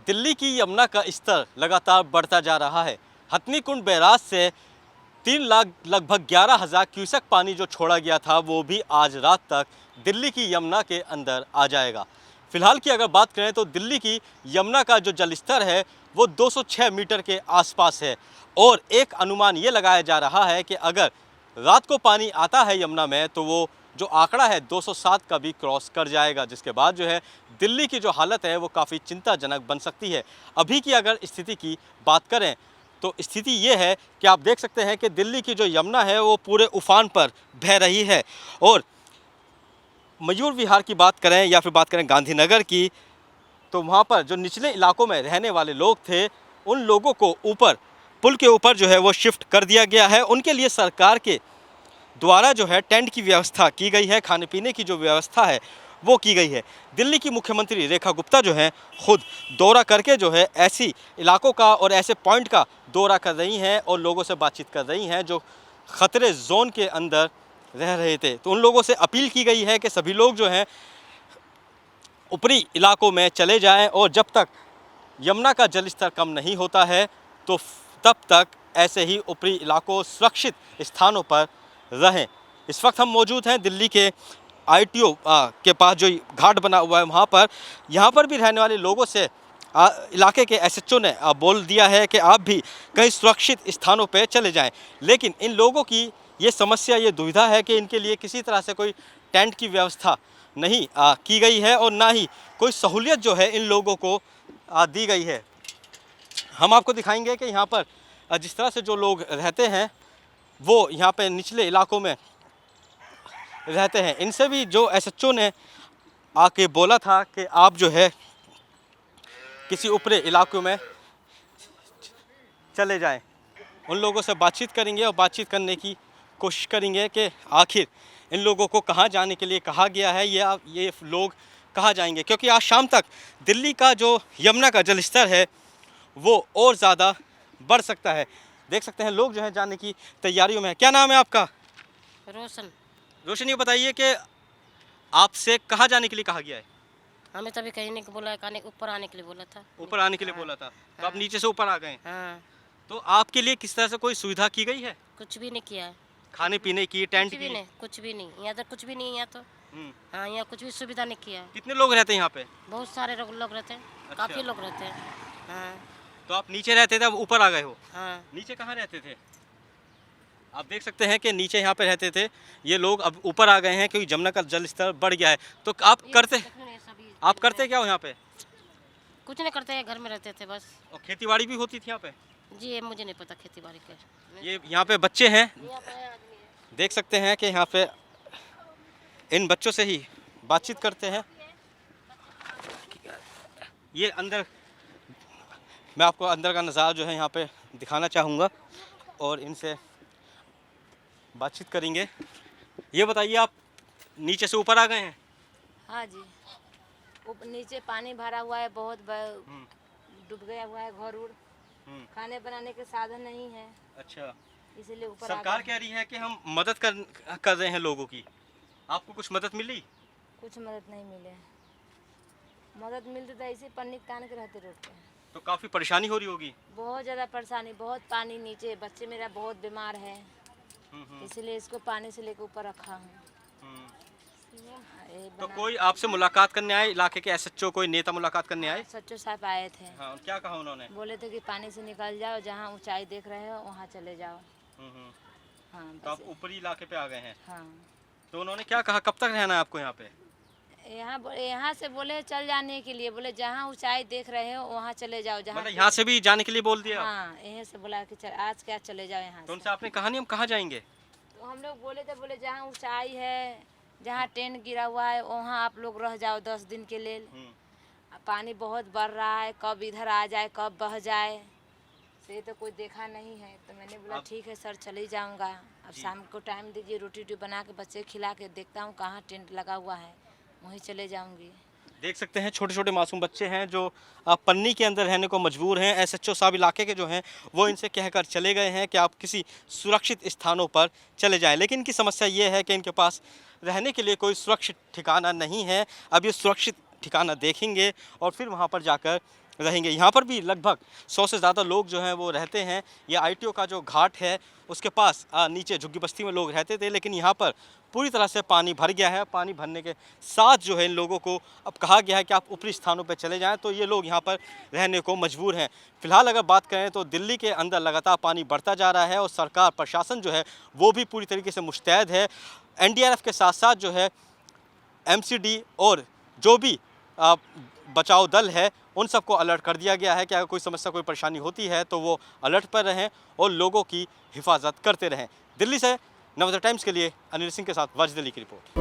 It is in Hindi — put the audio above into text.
दिल्ली की यमुना का स्तर लगातार बढ़ता जा रहा है। हथनीकुंड बैराज से 3 लाख लगभग 11,000 क्यूसेक पानी जो छोड़ा गया था वो भी आज रात तक दिल्ली की यमुना के अंदर आ जाएगा। फिलहाल की अगर बात करें तो दिल्ली की यमुना का जो जल स्तर है वो 206 मीटर के आसपास है और एक अनुमान ये लगाया जा रहा है कि अगर रात को पानी आता है यमुना में तो वो जो आंकड़ा है 207 का भी क्रॉस कर जाएगा, जिसके बाद जो है दिल्ली की जो हालत है वो काफ़ी चिंताजनक बन सकती है। अभी की अगर स्थिति की बात करें तो स्थिति ये है कि आप देख सकते हैं कि दिल्ली की जो यमुना है वो पूरे उफान पर बह रही है और मयूर विहार की बात करें या फिर बात करें गांधीनगर की, तो वहाँ पर जो निचले इलाकों में रहने वाले लोग थे उन लोगों को ऊपर पुल के ऊपर जो है वो शिफ्ट कर दिया गया है। उनके लिए सरकार के द्वारा जो है टेंट की व्यवस्था की गई है, खाने पीने की जो व्यवस्था है वो की गई है। दिल्ली की मुख्यमंत्री रेखा गुप्ता जो है खुद दौरा करके जो है ऐसी इलाकों का और ऐसे पॉइंट का दौरा कर रही हैं और लोगों से बातचीत कर रही हैं जो ख़तरे जोन के अंदर रह रहे थे। तो उन लोगों से अपील की गई है कि सभी लोग जो हैं ऊपरी इलाकों में चले जाएं और जब तक यमुना का जल स्तर कम नहीं होता है तो तब तक ऐसे ही ऊपरी इलाकों सुरक्षित स्थानों पर रहें। इस वक्त हम मौजूद हैं दिल्ली के ITO के पास जो घाट बना हुआ है वहाँ पर। यहाँ पर भी रहने वाले लोगों से इलाके के SHO ने बोल दिया है कि आप भी कहीं सुरक्षित स्थानों पर चले जाएं, लेकिन इन लोगों की ये समस्या, ये दुविधा है कि इनके लिए किसी तरह से कोई टेंट की व्यवस्था नहीं की गई है और ना ही कोई सहूलियत जो है इन लोगों को दी गई है। हम आपको दिखाएंगे कि यहाँ पर जिस तरह से जो लोग रहते हैं वो यहाँ पे निचले इलाकों में रहते हैं। इनसे भी जो SHO ने आके बोला था कि आप जो है किसी ऊपरी इलाकों में चले जाएं। उन लोगों से बातचीत करेंगे और बातचीत करने की कोशिश करेंगे कि आखिर इन लोगों को कहाँ जाने के लिए कहा गया है या ये लोग कहाँ जाएंगे, क्योंकि आज शाम तक दिल्ली का जो यमुना का जल स्तर है वो और ज़्यादा बढ़ सकता है। देख सकते हैं लोग जो है जाने की तैयारियों में है। क्या नाम है आपका? रोशन। रोशन, ये बताइए कि आपसे कहाँ जाने के लिए कहा गया है? हमें तभी कहीं नहीं बोला, कहने ऊपर आने के लिए बोला था। ऊपर आने के लिए बोला था, तो आप नीचे से ऊपर आ गए। हाँ। तो आपके लिए किस तरह से कोई सुविधा की गई है? कुछ भी नहीं किया है। खाने पीने की, टेंट कुछ भी की? नहीं, कुछ भी नहीं। यहाँ तो कुछ भी नहीं, यहाँ तो हाँ, यहाँ कुछ भी सुविधा नहीं किया है। कितने लोग रहते हैं यहाँ पे? बहुत सारे लोग रहते हैं। अच्छा। काफी लोग रहते हैं। हाँ। तो आप नीचे रहते थे, अब ऊपर आ गए हो? हाँ। नीचे कहाँ रहते थे? आप देख सकते हैं कि नीचे यहाँ पे रहते थे ये लोग, अब ऊपर आ गए हैं क्योंकि यमुना का जल स्तर बढ़ गया है। तो आप करते क्या हो यहाँ पे? कुछ नहीं करते हैं, घर में रहते थे बस। और खेती बाड़ी भी होती थी यहाँ पे? जी, ये मुझे नहीं पता खेती बाड़ी का। ये यहाँ पे बच्चे हैं, देख सकते हैं कि यहाँ पे इन बच्चों से ही बातचीत करते हैं। ये अंदर, मैं आपको अंदर का नज़ारा जो है यहाँ पे दिखाना चाहूँगा और इनसे बातचीत करेंगे। ये बताइए, आप नीचे से ऊपर आ गए हैं? हाँ जी, नीचे पानी भरा हुआ है, बहुत डूब गया हुआ है घर उड़। खाने बनाने के साधन नहीं है। अच्छा, इसलिए ऊपर सरकार कह रही है कि हम मदद कर रहे हैं लोगों की। आपको कुछ मदद मिली? कुछ मदद नहीं मिले। मदद मिलती तो ऐसे पन्नी तान के रहते रोड पे। तो काफ़ी परेशानी हो रही होगी? बहुत ज़्यादा परेशानी, बहुत पानी नीचे। बच्चे मेरा बहुत बीमार है, इसलिए इसको पानी से लेकर ऊपर रखा हूँ। तो कोई आपसे मुलाकात करने आए, इलाके के SHO, कोई नेता मुलाकात करने आए? SHO साहब आए थे। हाँ, क्या कहा उन्होंने? बोले थे कि पानी से निकल जाओ, जहाँ ऊंचाई देख रहे हो वहाँ चले जाओ। हाँ, तो आप ऊपरी इलाके पे आ गए हैं? हाँ। तो उन्होंने क्या कहा, कब तक रहना है आपको यहाँ पे? यहाँ से बोले चल जाने के लिए, बोले जहाँ ऊंचाई देख रहे हो वहाँ चले जाओ। जहाँ मतलब यहाँ से भी जाने के लिए बोल दिया? हाँ, यहीं से बोला कि आज क्या चले जाओ यहाँ। तो उनसे आपने कहा नहीं हम कहाँ जाएंगे? तो हम लोग बोले थे, बोले जहाँ ऊंचाई है, जहाँ टेंट गिरा हुआ है वहाँ आप लोग रह जाओ 10 दिन के लिए। पानी बहुत बढ़ रहा है, कब इधर आ जाए कब बह जाए से तो कोई देखा नहीं है। तो मैंने बोला ठीक है सर, चले जाऊँगा। अब शाम को टाइम दीजिए, रोटी वोटी बना के बच्चे खिला के देखता हूँ कहाँ टेंट लगा हुआ है, वहीं चले जाऊँगी। देख सकते हैं छोटे छोटे मासूम बच्चे हैं जो पन्नी के अंदर रहने को मजबूर हैं। SHO साहब इलाके के जो हैं वो इनसे कहकर चले गए हैं कि आप किसी सुरक्षित स्थानों पर चले जाएं, लेकिन इनकी समस्या ये है कि इनके पास रहने के लिए कोई सुरक्षित ठिकाना नहीं है। अब ये सुरक्षित ठिकाना देखेंगे और फिर वहाँ पर जाकर रहेंगे। यहाँ पर भी लगभग 100 से ज़्यादा लोग जो हैं वो रहते हैं। ये ITO का जो घाट है उसके पास नीचे झुग्गी बस्ती में लोग रहते थे, लेकिन यहाँ पर पूरी तरह से पानी भर गया है। पानी भरने के साथ जो है इन लोगों को अब कहा गया है कि आप ऊपरी स्थानों पर चले जाएं, तो ये लोग यहाँ पर रहने को मजबूर हैं। फिलहाल अगर बात करें तो दिल्ली के अंदर लगातार पानी बढ़ता जा रहा है और सरकार प्रशासन जो है वो भी पूरी तरीके से मुस्तैद है। NDRF के साथ साथ जो है MCD और जो भी बचाव दल है उन सबको अलर्ट कर दिया गया है कि अगर कोई समस्या, कोई परेशानी होती है तो वो अलर्ट पर रहें और लोगों की हिफाजत करते रहें। दिल्ली से नवोदय टाइम्स के लिए अनिल सिंह के साथ वर्ष दिल्ली की रिपोर्ट।